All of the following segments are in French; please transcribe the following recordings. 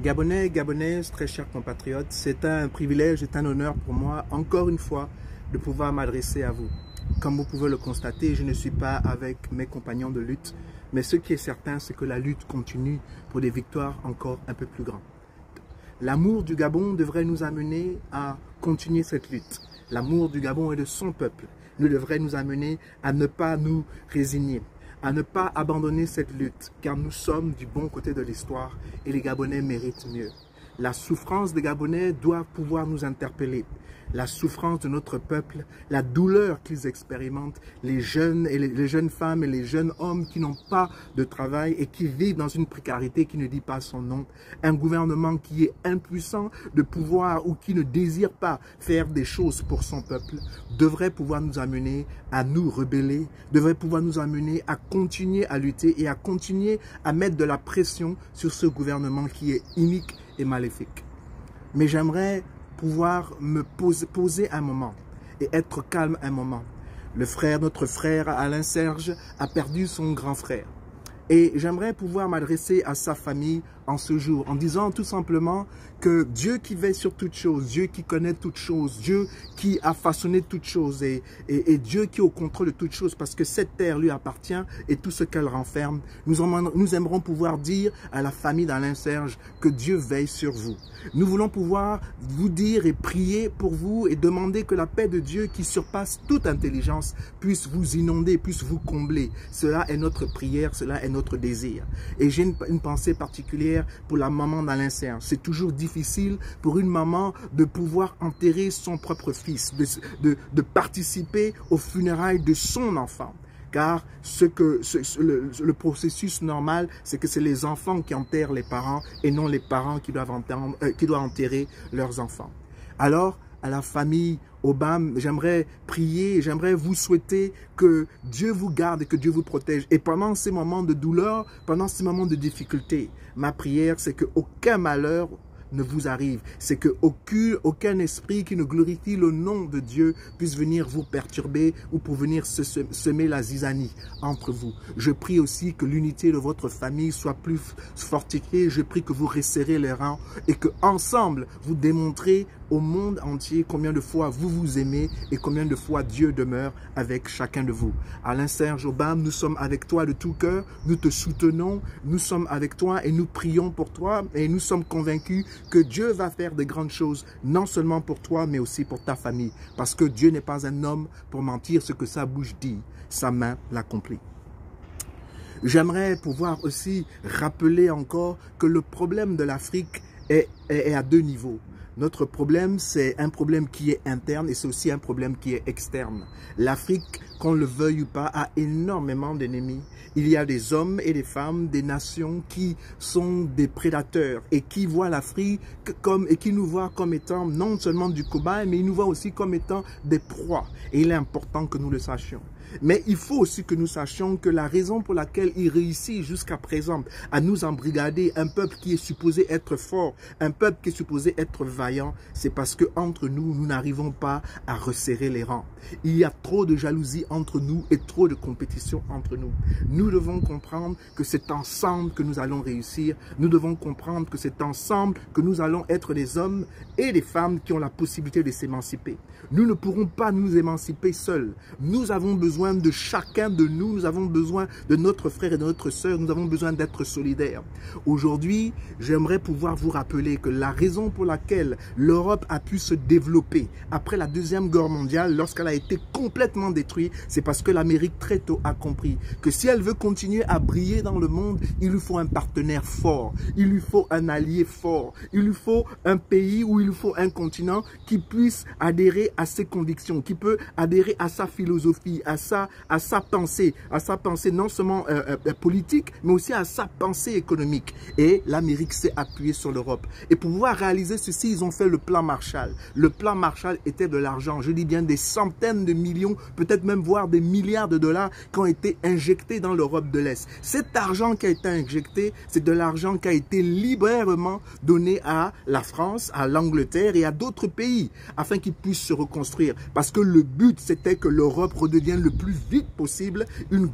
Gabonais, Gabonaises, très chers compatriotes, c'est un privilège et un honneur pour moi, encore une fois, de pouvoir m'adresser à vous. Comme vous pouvez le constater, je ne suis pas avec mes compagnons de lutte, mais ce qui est certain, c'est que la lutte continue pour des victoires encore un peu plus grandes. L'amour du Gabon devrait nous amener à continuer cette lutte. L'amour du Gabon et de son peuple devrait nous amener à ne pas nous résigner, à ne pas abandonner cette lutte, car nous sommes du bon côté de l'histoire et les Gabonais méritent mieux. La souffrance des Gabonais doit pouvoir nous interpeller. La souffrance de notre peuple, la douleur qu'ils expérimentent, les jeunes femmes et les jeunes hommes qui n'ont pas de travail et qui vivent dans une précarité qui ne dit pas son nom. Un gouvernement qui est impuissant de pouvoir ou qui ne désire pas faire des choses pour son peuple devrait pouvoir nous amener à nous rebeller, devrait pouvoir nous amener à continuer à lutter et à continuer à mettre de la pression sur ce gouvernement qui est inique et maléfique. Mais j'aimerais pouvoir me poser un moment et être calme un moment. Notre frère Alain Serge a perdu son grand frère. Et j'aimerais pouvoir m'adresser à sa famille en ce jour, en disant tout simplement que Dieu qui veille sur toutes choses, Dieu qui connaît toutes choses, Dieu qui a façonné toutes choses et Dieu qui est au contrôle de toutes choses, parce que cette terre lui appartient et tout ce qu'elle renferme, nous aimerons pouvoir dire à la famille d'Alain Serge que Dieu veille sur vous. Nous voulons pouvoir vous dire et prier pour vous et demander que la paix de Dieu qui surpasse toute intelligence puisse vous inonder, puisse vous combler. Cela est notre prière, cela est notre désir. Et j'ai une pensée particulière pour la maman d'Alain Serge. C'est toujours difficile pour une maman de pouvoir enterrer son propre fils, de participer aux funérailles de son enfant. Car le processus normal, c'est que c'est les enfants qui enterrent les parents et non les parents qui doivent enterrer leurs enfants. Alors, à la famille Obam, j'aimerais prier, j'aimerais vous souhaiter que Dieu vous garde et que Dieu vous protège. Et pendant ces moments de douleur, pendant ces moments de difficulté, ma prière, c'est qu'aucun malheur ne vous arrive. C'est qu'aucun esprit qui ne glorifie le nom de Dieu puisse venir vous perturber ou pour venir semer la zizanie entre vous. Je prie aussi que l'unité de votre famille soit plus fortifiée. Je prie que vous resserrez les rangs et que ensemble vous démontrez au monde entier combien de fois vous vous aimez et combien de fois Dieu demeure avec chacun de vous. Alain Serge Obam, nous sommes avec toi de tout cœur, nous te soutenons, nous sommes avec toi et nous prions pour toi et nous sommes convaincus que Dieu va faire de grandes choses, non seulement pour toi mais aussi pour ta famille, parce que Dieu n'est pas un homme pour mentir, ce que sa bouche dit, sa main l'accomplit. J'aimerais pouvoir aussi rappeler encore que le problème de l'Afrique est à deux niveaux. Notre problème, c'est un problème qui est interne et c'est aussi un problème qui est externe. L'Afrique, qu'on le veuille ou pas, a énormément d'ennemis. Il y a des hommes et des femmes, des nations qui sont des prédateurs et qui voient l'Afrique et qui nous voient comme étant non seulement du cobaye, mais ils nous voient aussi comme étant des proies. Et il est important que nous le sachions. Mais il faut aussi que nous sachions que la raison pour laquelle il réussit jusqu'à présent à nous embrigader un peuple qui est supposé être fort, un peuple qui est supposé être vaillant, c'est parce que entre nous, nous n'arrivons pas à resserrer les rangs. Il y a trop de jalousie entre nous et trop de compétition entre nous. Nous devons comprendre que c'est ensemble que nous allons réussir. Nous devons comprendre que c'est ensemble que nous allons être des hommes et des femmes qui ont la possibilité de s'émanciper. Nous ne pourrons pas nous émanciper seuls. Nous avons besoin de chacun de nous. Nous avons besoin de notre frère et de notre sœur. Nous avons besoin d'être solidaires. Aujourd'hui, j'aimerais pouvoir vous rappeler que la raison pour laquelle l'Europe a pu se développer après la Deuxième Guerre mondiale, lorsqu'elle a été complètement détruite, c'est parce que l'Amérique très tôt a compris que si elle veut continuer à briller dans le monde, il lui faut un partenaire fort, il lui faut un allié fort, il lui faut un pays ou il lui faut un continent qui puisse adhérer à ses convictions, qui peut adhérer à sa philosophie, à sa pensée non seulement politique, mais aussi à sa pensée économique. Et l'Amérique s'est appuyée sur l'Europe. Et pour pouvoir réaliser ceci, ils ont fait le plan Marshall. Le plan Marshall était de l'argent, je dis bien des centaines de millions, peut-être même voire des milliards de dollars qui ont été injectés dans l'Europe de l'Est. Cet argent qui a été injecté, c'est de l'argent qui a été librement donné à la France, à l'Angleterre et à d'autres pays, afin qu'ils puissent se reconstruire. Parce que le but, c'était que l'Europe redevienne le plus vite possible un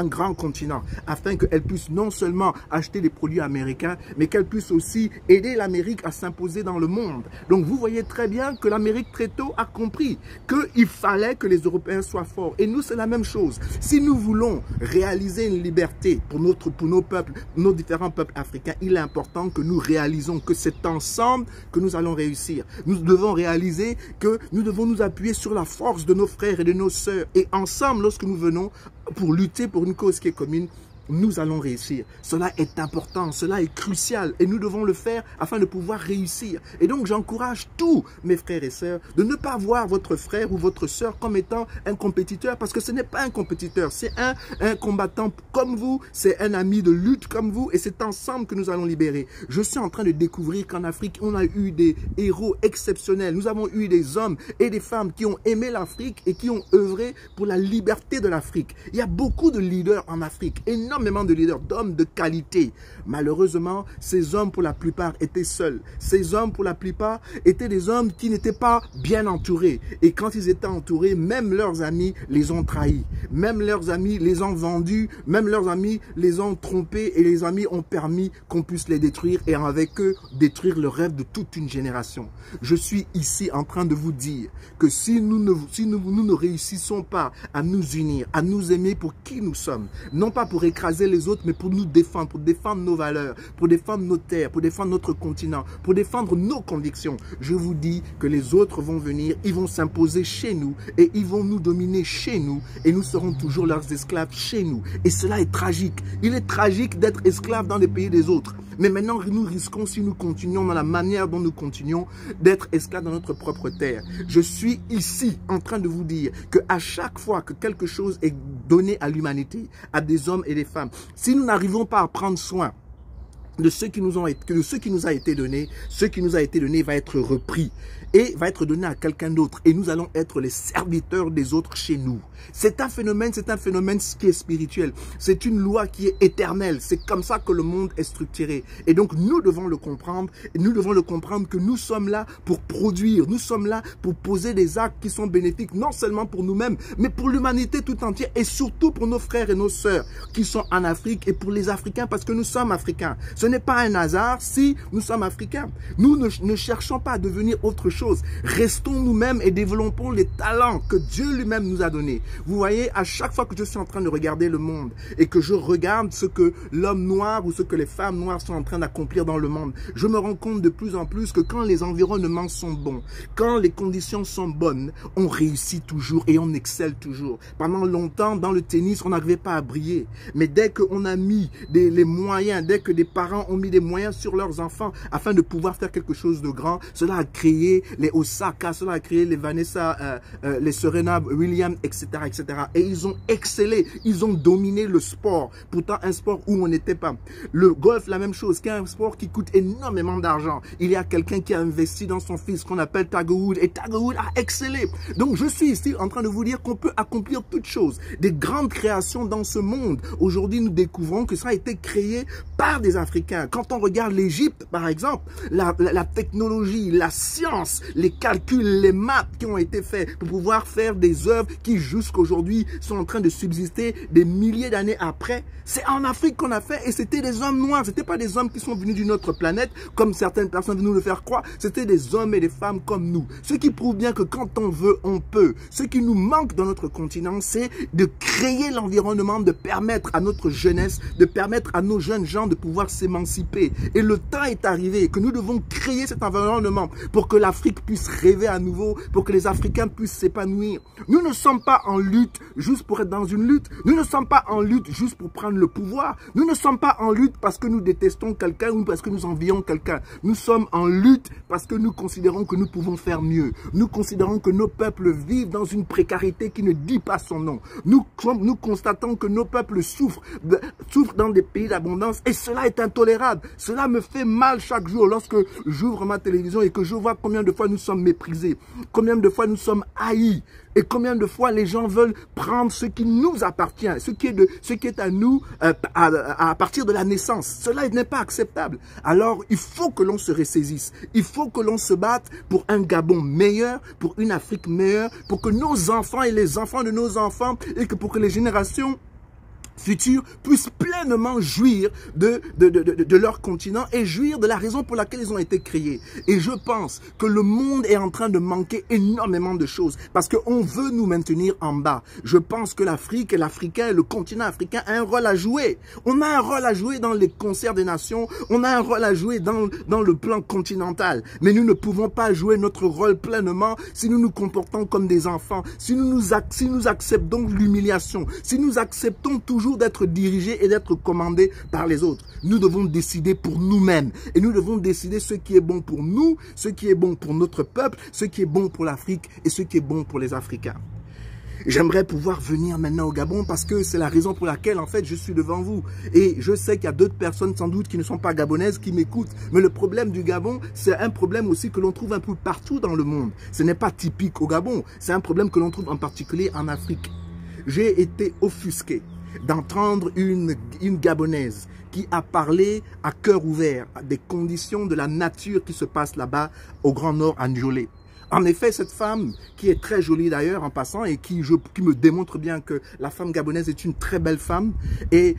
grand continent, afin qu'elle puisse non seulement acheter des produits américains, mais qu'elle puisse aussi aider l'Amérique à s'imposer dans le monde. Donc vous voyez très bien que l'Amérique très tôt a compris qu'il fallait que les Européens soient forts. Et nous, c'est la même chose. Si nous voulons réaliser une liberté pour nos peuples, nos différents peuples africains, il est important que nous réalisons que c'est ensemble que nous allons réussir. Nous devons réaliser que nous devons nous appuyer sur la force de nos frères et de nos sœurs. Et ensemble, lorsque nous venons pour lutter pour une cause qui est commune, nous allons réussir. Cela est important, cela est crucial et nous devons le faire afin de pouvoir réussir. Et donc j'encourage tous mes frères et sœurs de ne pas voir votre frère ou votre sœur comme étant un compétiteur, parce que ce n'est pas un compétiteur, c'est un combattant comme vous, c'est un ami de lutte comme vous, et c'est ensemble que nous allons libérer. Je suis en train de découvrir qu'en Afrique, on a eu des héros exceptionnels. Nous avons eu des hommes et des femmes qui ont aimé l'Afrique et qui ont œuvré pour la liberté de l'Afrique. Il y a beaucoup de leaders en Afrique, énormément de leaders, d'hommes de qualité. Malheureusement, ces hommes pour la plupart étaient seuls. Ces hommes pour la plupart étaient des hommes qui n'étaient pas bien entourés. Et quand ils étaient entourés, même leurs amis les ont trahis. Même leurs amis les ont vendus. Même leurs amis les ont trompés. Et les amis ont permis qu'on puisse les détruire et avec eux détruire le rêve de toute une génération. Je suis ici en train de vous dire que si nous ne réussissons pas à nous unir, à nous aimer pour qui nous sommes, non pas pour écraser les autres, mais pour nous défendre, pour défendre nos valeurs, pour défendre nos terres, pour défendre notre continent, pour défendre nos convictions. Je vous dis que les autres vont venir, ils vont s'imposer chez nous et ils vont nous dominer chez nous et nous serons toujours leurs esclaves chez nous. Et cela est tragique. Il est tragique d'être esclave dans les pays des autres. Mais maintenant, nous risquons, si nous continuons dans la manière dont nous continuons, d'être esclaves dans notre propre terre. Je suis ici en train de vous dire qu'à chaque fois que quelque chose est donné à l'humanité, à des hommes et des femmes, si nous n'arrivons pas à prendre soin de ce qui nous a été donné, ce qui nous a été donné va être repris et va être donné à quelqu'un d'autre. Et nous allons être les serviteurs des autres chez nous. C'est un phénomène qui est spirituel. C'est une loi qui est éternelle. C'est comme ça que le monde est structuré. Et donc nous devons le comprendre. Et nous devons le comprendre que nous sommes là pour produire. Nous sommes là pour poser des actes qui sont bénéfiques, non seulement pour nous-mêmes, mais pour l'humanité tout entière et surtout pour nos frères et nos sœurs qui sont en Afrique et pour les Africains parce que nous sommes Africains. Ce n'est pas un hasard si nous sommes Africains. Nous ne cherchons pas à devenir autre chose. Restons nous-mêmes et développons les talents que Dieu lui-même nous a donnés. Vous voyez, à chaque fois que je suis en train de regarder le monde et que je regarde ce que l'homme noir ou ce que les femmes noires sont en train d'accomplir dans le monde, je me rends compte de plus en plus que quand les environnements sont bons, quand les conditions sont bonnes, on réussit toujours et on excelle toujours. Pendant longtemps, dans le tennis, on n'arrivait pas à briller. Mais dès qu'on a mis les moyens, dès que des parents ont mis des moyens sur leurs enfants afin de pouvoir faire quelque chose de grand, cela a créé les Osaka, cela a créé les Vanessa, les Serena Williams, etc., etc. Et ils ont excellé, ils ont dominé le sport. Pourtant, un sport où on n'était pas. Le golf, la même chose, qui est un sport qui coûte énormément d'argent. Il y a quelqu'un qui a investi dans son fils qu'on appelle Tiger Woods et Tiger Woods a excellé. Donc, je suis ici en train de vous dire qu'on peut accomplir toutes choses. Des grandes créations dans ce monde. Aujourd'hui, nous découvrons que ça a été créé par des Africains. Quand on regarde l'Égypte, par exemple, la technologie, la science, les calculs, les maths qui ont été faits pour pouvoir faire des œuvres qui jusqu'aujourd'hui sont en train de subsister des milliers d'années après. C'est en Afrique qu'on a fait et c'était des hommes noirs. C'était pas des hommes qui sont venus d'une autre planète comme certaines personnes veulent nous le faire croire. C'était des hommes et des femmes comme nous. Ce qui prouve bien que quand on veut, on peut. Ce qui nous manque dans notre continent, c'est de créer l'environnement, de permettre à notre jeunesse, de permettre à nos jeunes gens de pouvoir s'émanciper. Et le temps est arrivé que nous devons créer cet environnement pour que l'Afrique puisse rêver à nouveau, pour que les Africains puissent s'épanouir. Nous ne sommes pas en lutte juste pour être dans une lutte. Nous ne sommes pas en lutte juste pour prendre le pouvoir. Nous ne sommes pas en lutte parce que nous détestons quelqu'un ou parce que nous envions quelqu'un. Nous sommes en lutte parce que nous considérons que nous pouvons faire mieux. Nous considérons que nos peuples vivent dans une précarité qui ne dit pas son nom. Nous constatons que nos peuples souffrent dans des pays d'abondance et cela est un intolérable. Cela me fait mal chaque jour lorsque j'ouvre ma télévision et que je vois combien de fois nous sommes méprisés, combien de fois nous sommes haïs et combien de fois les gens veulent prendre ce qui nous appartient, ce qui est à nous à partir de la naissance. Cela n'est pas acceptable. Alors, il faut que l'on se ressaisisse. Il faut que l'on se batte pour un Gabon meilleur, pour une Afrique meilleure, pour que nos enfants et les enfants de nos enfants et que pour que les générations futurs puissent pleinement jouir de leur continent et jouir de la raison pour laquelle ils ont été créés. Et je pense que le monde est en train de manquer énormément de choses parce qu'on veut nous maintenir en bas. Je pense que l'Afrique et l'Africain, le continent africain a un rôle à jouer. On a un rôle à jouer dans les concerts des nations, on a un rôle à jouer dans le plan continental. Mais nous ne pouvons pas jouer notre rôle pleinement si nous nous comportons comme des enfants, si nous acceptons l'humiliation, si nous acceptons toujours d'être dirigés et d'être commandés par les autres. Nous devons décider pour nous-mêmes et nous devons décider ce qui est bon pour nous, ce qui est bon pour notre peuple, ce qui est bon pour l'Afrique et ce qui est bon pour les Africains. J'aimerais pouvoir venir maintenant au Gabon parce que c'est la raison pour laquelle en fait je suis devant vous. Et je sais qu'il y a d'autres personnes sans doute qui ne sont pas gabonaises qui m'écoutent. Mais le problème du Gabon, c'est un problème aussi que l'on trouve un peu partout dans le monde. Ce n'est pas typique au Gabon, c'est un problème que l'on trouve en particulier en Afrique. J'ai été offusqué d'entendre une Gabonaise qui a parlé à cœur ouvert des conditions de la nature qui se passe là-bas au Grand Nord à Njolé. En effet, cette femme, qui est très jolie d'ailleurs en passant et qui me démontre bien que la femme gabonaise est une très belle femme. Et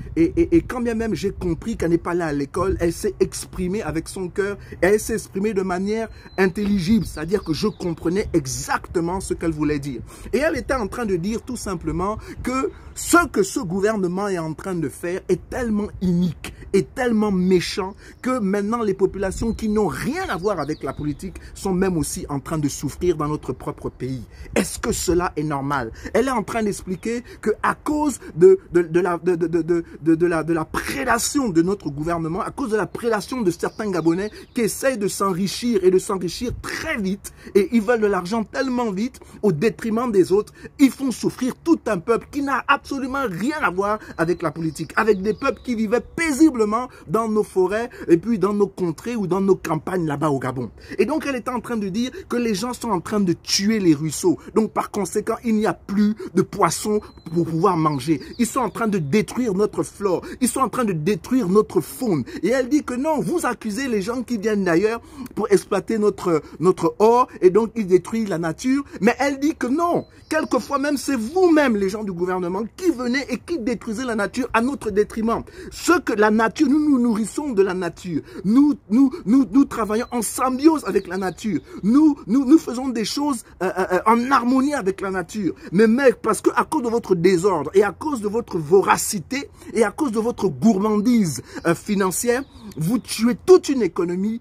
quand bien même j'ai compris qu'elle n'est pas là à l'école, elle s'est exprimée avec son cœur et elle s'est exprimée de manière intelligible. C'est-à-dire que je comprenais exactement ce qu'elle voulait dire. Et elle était en train de dire tout simplement que ce gouvernement est en train de faire est tellement inique et tellement méchant que maintenant les populations qui n'ont rien à voir avec la politique sont même aussi en train de souffrir dans notre propre pays. Est-ce que cela est normal? Elle est en train d'expliquer que à cause de la prédation de notre gouvernement, à cause de la prédation de certains Gabonais qui essayent de s'enrichir et de s'enrichir très vite et ils veulent de l'argent tellement vite au détriment des autres, ils font souffrir tout un peuple qui n'a absolument rien à voir avec la politique, avec des peuples qui vivaient paisiblement dans nos forêts et puis dans nos contrées ou dans nos campagnes là-bas au Gabon. Et donc elle était en train de dire que les gens sont en train de tuer les ruisseaux. Donc par conséquent, il n'y a plus de poissons pour pouvoir manger. Ils sont en train de détruire notre flore. Ils sont en train de détruire notre faune. Et elle dit que non, vous accusez les gens qui viennent d'ailleurs pour exploiter notre or et donc ils détruisent la nature. Mais elle dit que non, quelquefois même c'est vous-même les gens du gouvernement qui venez et qui détruisez la nature à notre détriment. Ce que la nature, nous nous nourrissons de la nature. Nous travaillons en symbiose avec la nature. Nous faisons des choses en harmonie avec la nature. Mais mec, parce que à cause de votre désordre et à cause de votre voracité et à cause de votre gourmandise financière, vous tuez toute une économie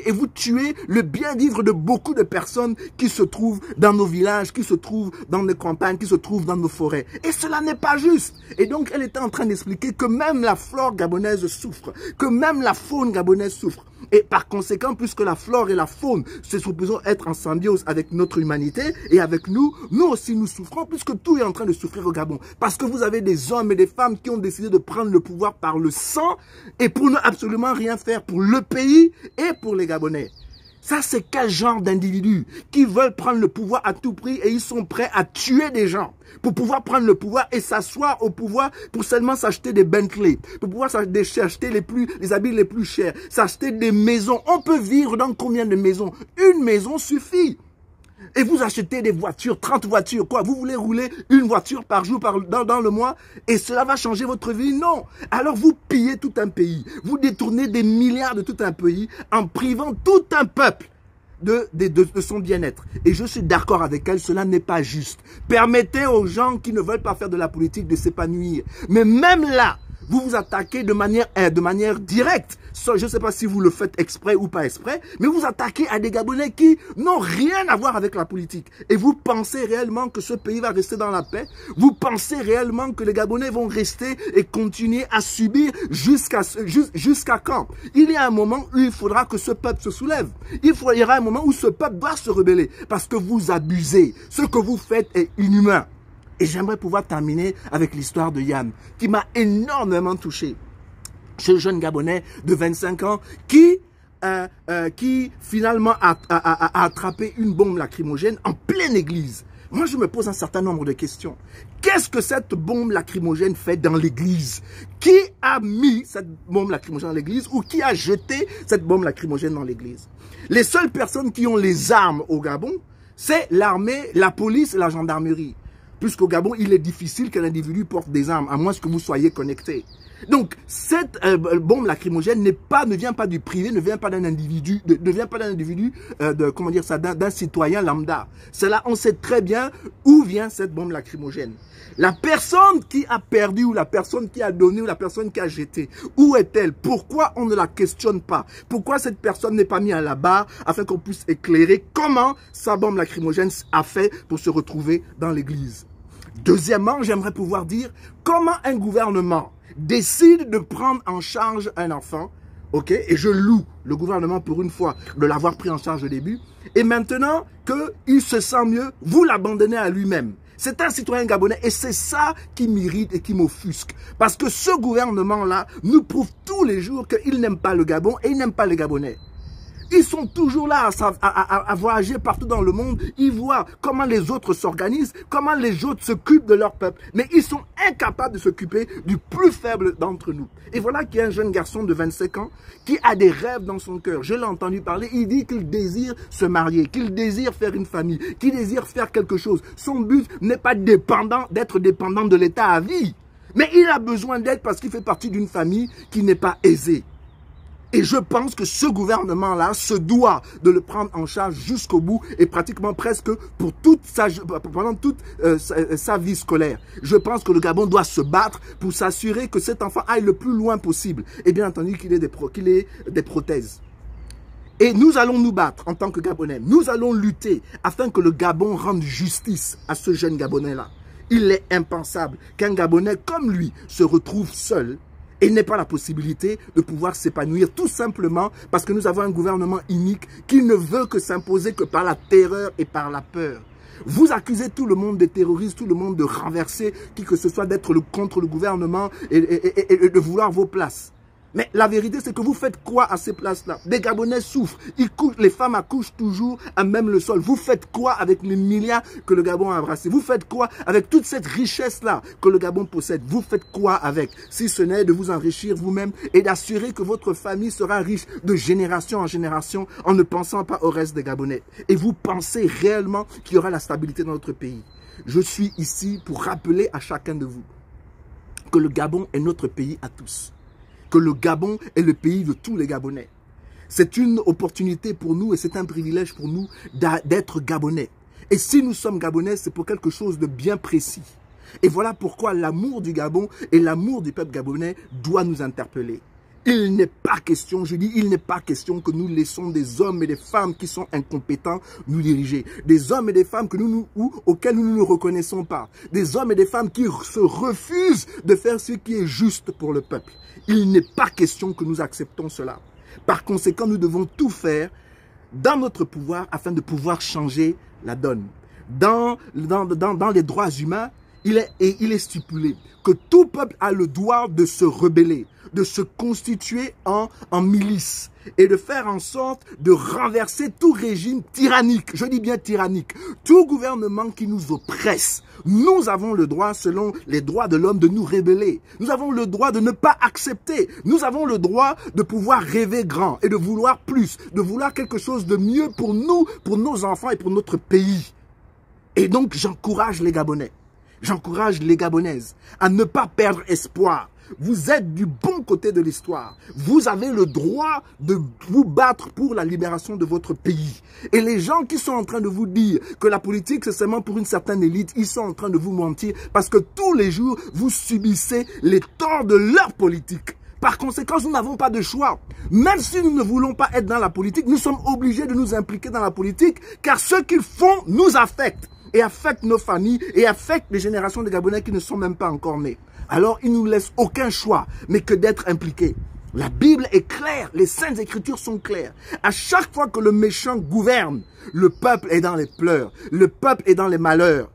et vous tuez le bien-vivre de beaucoup de personnes qui se trouvent dans nos villages, qui se trouvent dans nos campagnes, qui se trouvent dans nos forêts. Et cela n'est pas juste. Et donc, elle était en train d'expliquer que même la flore gabonaise souffre, que même la faune gabonaise souffre. Et par conséquent, puisque la flore et la faune se supposent être en symbiose avec notre humanité et avec nous, nous aussi nous souffrons puisque tout est en train de souffrir au Gabon. Parce que vous avez des hommes et des femmes qui ont décidé de prendre le pouvoir par le sang et pour ne absolument rien faire pour le pays et pour les Gabonais. Ça, c'est quel genre d'individus qui veulent prendre le pouvoir à tout prix et ils sont prêts à tuer des gens pour pouvoir prendre le pouvoir et s'asseoir au pouvoir pour seulement s'acheter des Bentley, pour pouvoir s'acheter les habits les plus chers, s'acheter des maisons. On peut vivre dans combien de maisons? Une maison suffit. Et vous achetez des voitures, 30 voitures, quoi? Vous voulez rouler une voiture par jour dans le mois et cela va changer votre vie? Non. Alors vous pillez tout un pays. Vous détournez des milliards de tout un pays en privant tout un peuple de son bien-être. Et je suis d'accord avec elle, cela n'est pas juste. Permettez aux gens qui ne veulent pas faire de la politique de s'épanouir. Mais même là, vous vous attaquez de manière directe. Je ne sais pas si vous le faites exprès ou pas exprès, mais vous attaquez à des Gabonais qui n'ont rien à voir avec la politique. Et vous pensez réellement que ce pays va rester dans la paix? Vous pensez réellement que les Gabonais vont rester et continuer à subir jusqu'à quand? Il y a un moment où il faudra que ce peuple se soulève. Il y aura un moment où ce peuple doit se rebeller parce que vous abusez. Ce que vous faites est inhumain. Et j'aimerais pouvoir terminer avec l'histoire de Yann, qui m'a énormément touché. ce jeune Gabonais de 25 ans qui finalement a attrapé une bombe lacrymogène en pleine église. Moi, je me pose un certain nombre de questions. Qu'est-ce que cette bombe lacrymogène fait dans l'église? Qui a mis cette bombe lacrymogène dans l'église ou qui a jeté cette bombe lacrymogène dans l'église? Les seules personnes qui ont les armes au Gabon, c'est l'armée, la police et la gendarmerie. Puisqu'au Gabon, il est difficile qu'un individu porte des armes, à moins que vous soyez connecté. Donc, cette bombe lacrymogène ne vient pas du privé, ne vient pas d'un individu, comment dire ça, d'un citoyen lambda. Cela, on sait très bien où vient cette bombe lacrymogène. La personne qui a perdu, ou la personne qui a donné, ou la personne qui a jeté, où est-elle? Pourquoi on ne la questionne pas? Pourquoi cette personne n'est pas mise à la barre afin qu'on puisse éclairer comment sa bombe lacrymogène a fait pour se retrouver dans l'église? Deuxièmement, j'aimerais pouvoir dire comment un gouvernement décide de prendre en charge un enfant, ok, et je loue le gouvernement pour une fois de l'avoir pris en charge au début, et maintenant qu'il se sent mieux, vous l'abandonnez à lui-même. C'est un citoyen gabonais et c'est ça qui m'irrite et qui m'offusque. Parce que ce gouvernement-là nous prouve tous les jours qu'il n'aime pas le Gabon et il n'aime pas les Gabonais. Ils sont toujours là à voyager partout dans le monde. Ils voient comment les autres s'organisent, comment les autres s'occupent de leur peuple. Mais ils sont incapables de s'occuper du plus faible d'entre nous. Et voilà qu'il y a un jeune garçon de 25 ans qui a des rêves dans son cœur. Je l'ai entendu parler. Il dit qu'il désire se marier, qu'il désire faire une famille, qu'il désire faire quelque chose. Son but n'est pas d'être dépendant de l'État à vie. Mais il a besoin d'aide parce qu'il fait partie d'une famille qui n'est pas aisée. Et je pense que ce gouvernement-là se doit de le prendre en charge jusqu'au bout et pratiquement presque pour pendant toute sa vie scolaire. Je pense que le Gabon doit se battre pour s'assurer que cet enfant aille le plus loin possible. Et bien entendu qu'il ait des prothèses. Et nous allons nous battre en tant que Gabonais. Nous allons lutter afin que le Gabon rende justice à ce jeune Gabonais-là. Il est impensable qu'un Gabonais comme lui se retrouve seul et n'ait pas la possibilité de pouvoir s'épanouir tout simplement parce que nous avons un gouvernement inique qui ne veut que s'imposer que par la terreur et par la peur. Vous accusez tout le monde de terroristes, tout le monde de renverser, qui que ce soit d'être contre le gouvernement et de vouloir vos places. Mais la vérité, c'est que vous faites quoi à ces places-là? Des Gabonais souffrent. Les femmes accouchent toujours à même le sol. Vous faites quoi avec les milliards que le Gabon a embrassés? Vous faites quoi avec toute cette richesse-là que le Gabon possède? Vous faites quoi avec? Si ce n'est de vous enrichir vous-même et d'assurer que votre famille sera riche de génération en génération en ne pensant pas au reste des Gabonais. Et vous pensez réellement qu'il y aura la stabilité dans notre pays. Je suis ici pour rappeler à chacun de vous que le Gabon est notre pays à tous. Que le Gabon est le pays de tous les Gabonais. C'est une opportunité pour nous et c'est un privilège pour nous d'être Gabonais. Et si nous sommes Gabonais, c'est pour quelque chose de bien précis. Et voilà pourquoi l'amour du Gabon et l'amour du peuple gabonais doit nous interpeller. Il n'est pas question, je dis, il n'est pas question que nous laissons des hommes et des femmes qui sont incompétents nous diriger. Des hommes et des femmes auxquels nous ne nous reconnaissons pas. Des hommes et des femmes qui se refusent de faire ce qui est juste pour le peuple. Il n'est pas question que nous acceptons cela. Par conséquent, nous devons tout faire dans notre pouvoir afin de pouvoir changer la donne. Dans les droits humains, il est stipulé que tout peuple a le droit de se rebeller, de se constituer en milice et de faire en sorte de renverser tout régime tyrannique. Je dis bien tyrannique. Tout gouvernement qui nous oppresse. Nous avons le droit, selon les droits de l'homme, de nous rebeller. Nous avons le droit de ne pas accepter. Nous avons le droit de pouvoir rêver grand et de vouloir plus, de vouloir quelque chose de mieux pour nous, pour nos enfants et pour notre pays. Et donc, j'encourage les Gabonais. J'encourage les Gabonaises à ne pas perdre espoir. Vous êtes du bon côté de l'histoire. Vous avez le droit de vous battre pour la libération de votre pays. Et les gens qui sont en train de vous dire que la politique, c'est seulement pour une certaine élite, ils sont en train de vous mentir parce que tous les jours, vous subissez les torts de leur politique. Par conséquent, nous n'avons pas de choix. Même si nous ne voulons pas être dans la politique, nous sommes obligés de nous impliquer dans la politique car ce qu'ils font nous affecte. Et affecte nos familles et affecte les générations de Gabonais qui ne sont même pas encore nés. Alors, il ne nous laisse aucun choix, mais que d'être impliqués. La Bible est claire, les Saintes Écritures sont claires. À chaque fois que le méchant gouverne, le peuple est dans les pleurs, le peuple est dans les malheurs.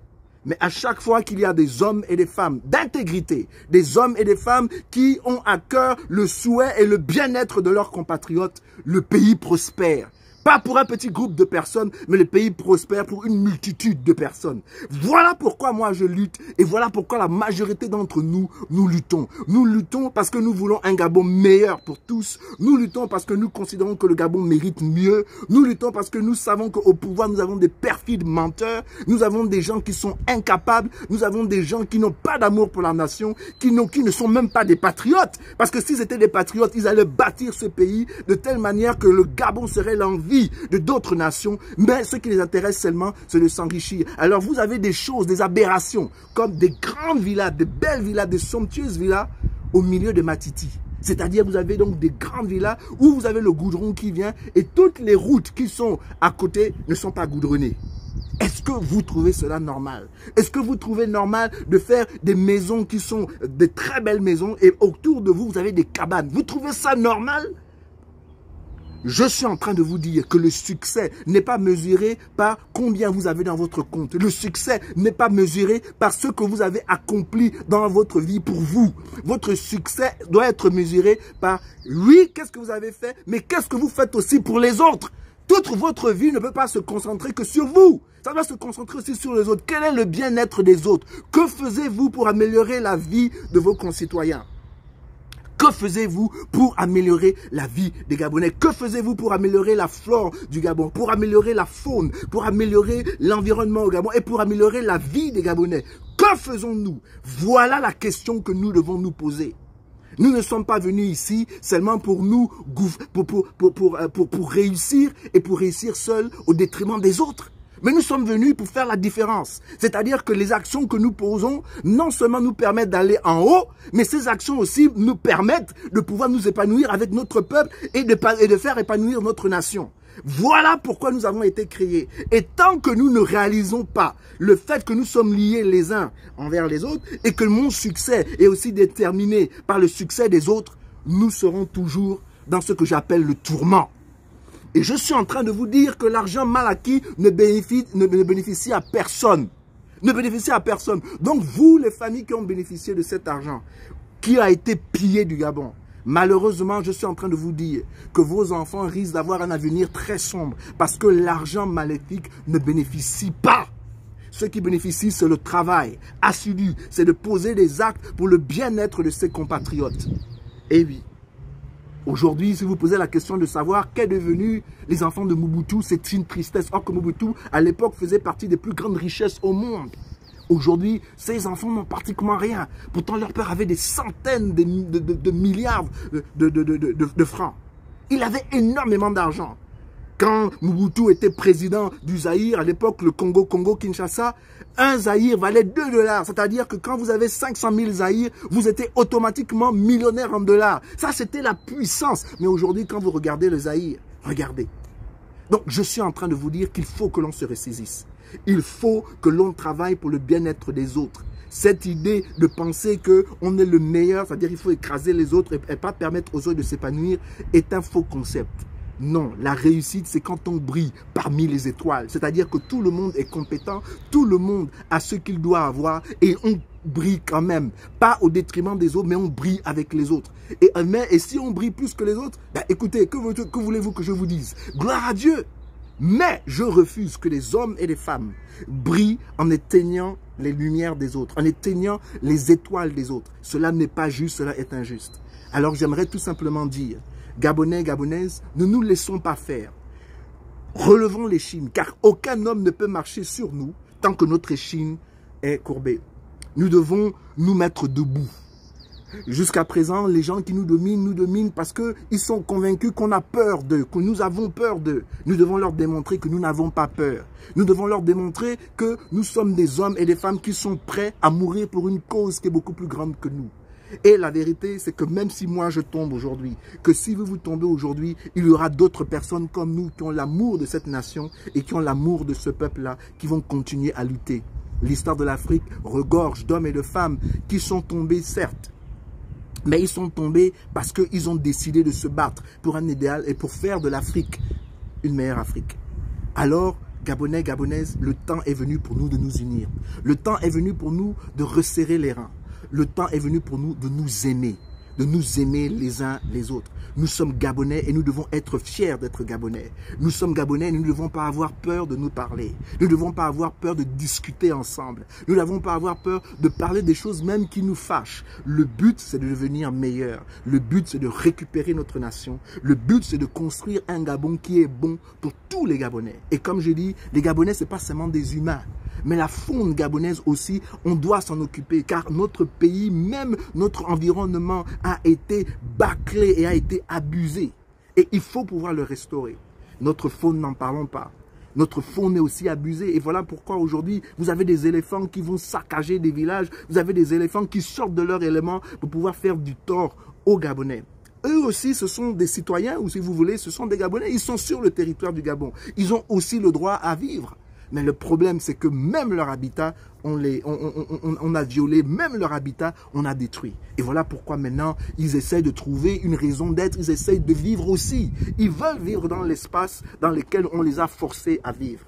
Mais à chaque fois qu'il y a des hommes et des femmes d'intégrité, des hommes et des femmes qui ont à cœur le souhait et le bien-être de leurs compatriotes, le pays prospère. Pas pour un petit groupe de personnes, mais le pays prospère pour une multitude de personnes. Voilà pourquoi moi je lutte et voilà pourquoi la majorité d'entre nous, nous luttons. Nous luttons parce que nous voulons un Gabon meilleur pour tous. Nous luttons parce que nous considérons que le Gabon mérite mieux. Nous luttons parce que nous savons qu'au pouvoir, nous avons des perfides menteurs. Nous avons des gens qui sont incapables. Nous avons des gens qui n'ont pas d'amour pour la nation, qui ne sont même pas des patriotes. Parce que s'ils étaient des patriotes, ils allaient bâtir ce pays de telle manière que le Gabon serait l'envie de d'autres nations, mais ce qui les intéresse seulement, c'est de s'enrichir. Alors vous avez des choses, des aberrations, comme des grandes villas, des belles villas, des somptueuses villas au milieu de Matiti. C'est-à-dire vous avez donc des grandes villas où vous avez le goudron qui vient et toutes les routes qui sont à côté ne sont pas goudronnées. Est-ce que vous trouvez cela normal? Est-ce que vous trouvez normal de faire des maisons qui sont de très belles maisons et autour de vous, vous avez des cabanes? Vous trouvez ça normal? Je suis en train de vous dire que le succès n'est pas mesuré par combien vous avez dans votre compte. Le succès n'est pas mesuré par ce que vous avez accompli dans votre vie pour vous. Votre succès doit être mesuré par, oui, qu'est-ce que vous avez fait, mais qu'est-ce que vous faites aussi pour les autres. Toute votre vie ne peut pas se concentrer que sur vous. Ça doit se concentrer aussi sur les autres. Quel est le bien-être des autres? Que faisiez-vous pour améliorer la vie de vos concitoyens? Que faisiez-vous pour améliorer la vie des Gabonais? Que faisiez-vous pour améliorer la flore du Gabon? Pour améliorer la faune? Pour améliorer l'environnement au Gabon? Et pour améliorer la vie des Gabonais? Que faisons-nous? Voilà la question que nous devons nous poser. Nous ne sommes pas venus ici seulement pour nous pour réussir et pour réussir seuls au détriment des autres. Mais nous sommes venus pour faire la différence. C'est-à-dire que les actions que nous posons, non seulement nous permettent d'aller en haut, mais ces actions aussi nous permettent de pouvoir nous épanouir avec notre peuple et de faire épanouir notre nation. Voilà pourquoi nous avons été créés. Et tant que nous ne réalisons pas le fait que nous sommes liés les uns envers les autres et que mon succès est aussi déterminé par le succès des autres, nous serons toujours dans ce que j'appelle le tourment. Et je suis en train de vous dire que l'argent mal acquis ne bénéficie à personne. Ne bénéficie à personne. Donc vous, les familles qui ont bénéficié de cet argent, qui a été pillé du Gabon, malheureusement, je suis en train de vous dire que vos enfants risquent d'avoir un avenir très sombre parce que l'argent maléfique ne bénéficie pas. Ce qui bénéficie, c'est le travail assidu, c'est de poser des actes pour le bien-être de ses compatriotes. Et oui. Aujourd'hui, si vous posez la question de savoir qu'est devenu les enfants de Mobutu, c'est une tristesse. Or que Mobutu, à l'époque, faisait partie des plus grandes richesses au monde. Aujourd'hui, ces enfants n'ont pratiquement rien. Pourtant, leur père avait des centaines de milliards de francs. Il avait énormément d'argent. Quand Mobutu était président du Zaïre, à l'époque, le Congo-Kinshasa, un Zaïre valait 2 $. C'est-à-dire que quand vous avez 500 000 Zaïre, vous étiez automatiquement millionnaire en dollars. Ça, c'était la puissance. Mais aujourd'hui, quand vous regardez le Zaïre, regardez. Donc, je suis en train de vous dire qu'il faut que l'on se ressaisisse. Il faut que l'on travaille pour le bien-être des autres. Cette idée de penser qu'on est le meilleur, c'est-à-dire qu'il faut écraser les autres et pas permettre aux autres de s'épanouir, est un faux concept. Non, la réussite, c'est quand on brille parmi les étoiles. C'est-à-dire que tout le monde est compétent, tout le monde a ce qu'il doit avoir et on brille quand même. Pas au détriment des autres, mais on brille avec les autres. Et si on brille plus que les autres, ben écoutez, que voulez-vous que je vous dise? Gloire à Dieu! Mais je refuse que les hommes et les femmes brillent en éteignant les lumières des autres, en éteignant les étoiles des autres. Cela n'est pas juste, cela est injuste. Alors j'aimerais tout simplement dire, Gabonais, Gabonaises, ne nous laissons pas faire. Relevons l'échine, car aucun homme ne peut marcher sur nous tant que notre échine est courbée. Nous devons nous mettre debout. Jusqu'à présent, les gens qui nous dominent parce qu'ils sont convaincus qu'on a peur d'eux, que nous avons peur d'eux. Nous devons leur démontrer que nous n'avons pas peur. Nous devons leur démontrer que nous sommes des hommes et des femmes qui sont prêts à mourir pour une cause qui est beaucoup plus grande que nous. Et la vérité, c'est que même si moi je tombe aujourd'hui, que si vous tombez aujourd'hui, il y aura d'autres personnes comme nous qui ont l'amour de cette nation et qui ont l'amour de ce peuple-là, qui vont continuer à lutter. L'histoire de l'Afrique regorge d'hommes et de femmes qui sont tombés, certes, mais ils sont tombés parce qu'ils ont décidé de se battre pour un idéal et pour faire de l'Afrique une meilleure Afrique. Alors, Gabonais, Gabonaises, le temps est venu pour nous de nous unir. Le temps est venu pour nous de resserrer les rangs. Le temps est venu pour nous de nous aimer les uns les autres. Nous sommes Gabonais et nous devons être fiers d'être Gabonais. Nous sommes Gabonais et nous ne devons pas avoir peur de nous parler. Nous ne devons pas avoir peur de discuter ensemble. Nous ne devons pas avoir peur de parler des choses même qui nous fâchent. Le but, c'est de devenir meilleur. Le but, c'est de récupérer notre nation. Le but, c'est de construire un Gabon qui est bon pour tous les Gabonais. Et comme je dis, les Gabonais, ce n'est pas seulement des humains. Mais la faune gabonaise aussi, on doit s'en occuper car notre pays, même notre environnement a été bâclé et a été abusé. Et il faut pouvoir le restaurer. Notre faune, n'en parlons pas. Notre faune est aussi abusée et voilà pourquoi aujourd'hui, vous avez des éléphants qui vont saccager des villages, vous avez des éléphants qui sortent de leur élément pour pouvoir faire du tort aux Gabonais. Eux aussi, ce sont des citoyens ou si vous voulez, ce sont des Gabonais. Ils sont sur le territoire du Gabon. Ils ont aussi le droit à vivre. Mais le problème, c'est que même leur habitat, on a violé, même leur habitat, on a détruit. Et voilà pourquoi maintenant, ils essaient de trouver une raison d'être, ils essayent de vivre aussi. Ils veulent vivre dans l'espace dans lequel on les a forcés à vivre.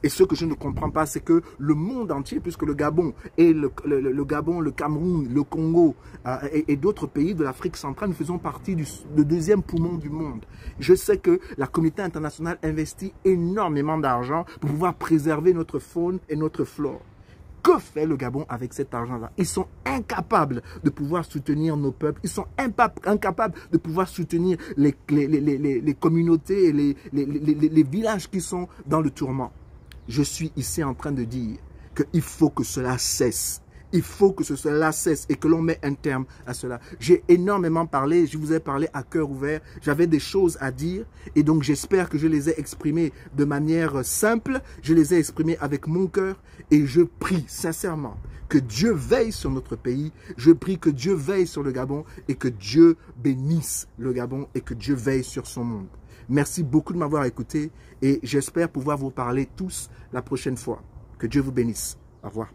Et ce que je ne comprends pas, c'est que le monde entier, puisque le Gabon, et le Gabon, le Cameroun, le Congo et d'autres pays de l'Afrique centrale, nous faisons partie du deuxième poumon du monde. Je sais que la communauté internationale investit énormément d'argent pour pouvoir préserver notre faune et notre flore. Que fait le Gabon avec cet argent-là? Ils sont incapables de pouvoir soutenir nos peuples. Ils sont incapables de pouvoir soutenir les communautés et les villages qui sont dans le tourment. Je suis ici en train de dire qu'il faut que cela cesse. Il faut que cela cesse et que l'on mette un terme à cela. J'ai énormément parlé, je vous ai parlé à cœur ouvert. J'avais des choses à dire et donc j'espère que je les ai exprimées de manière simple. Je les ai exprimées avec mon cœur et je prie sincèrement que Dieu veille sur notre pays. Je prie que Dieu veille sur le Gabon et que Dieu bénisse le Gabon et que Dieu veille sur son monde. Merci beaucoup de m'avoir écouté et j'espère pouvoir vous parler tous la prochaine fois. Que Dieu vous bénisse. Au revoir.